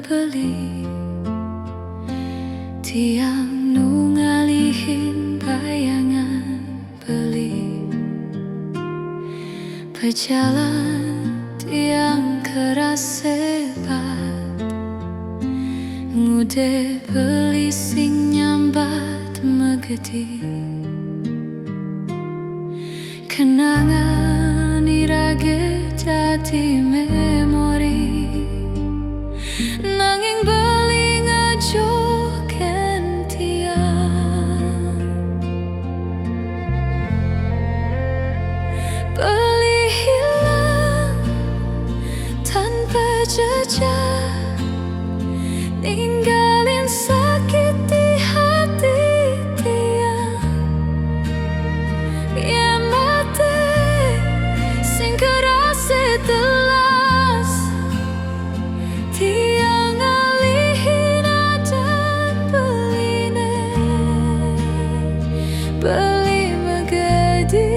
beli tiang nu ngalihin bayangan beli berjalan tiang keras sebat ngude beli sing nyambat megedi kenangan irage dadi memori nanging beli ngajoken tiang beli hilang tanpa jejak ninggalin sakit di hati tiang ya mati sing kerasa telas tiang ngalihin adan beline beli megedi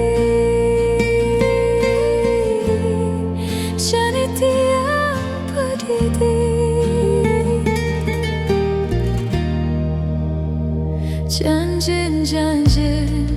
jani tiang pedidi janjin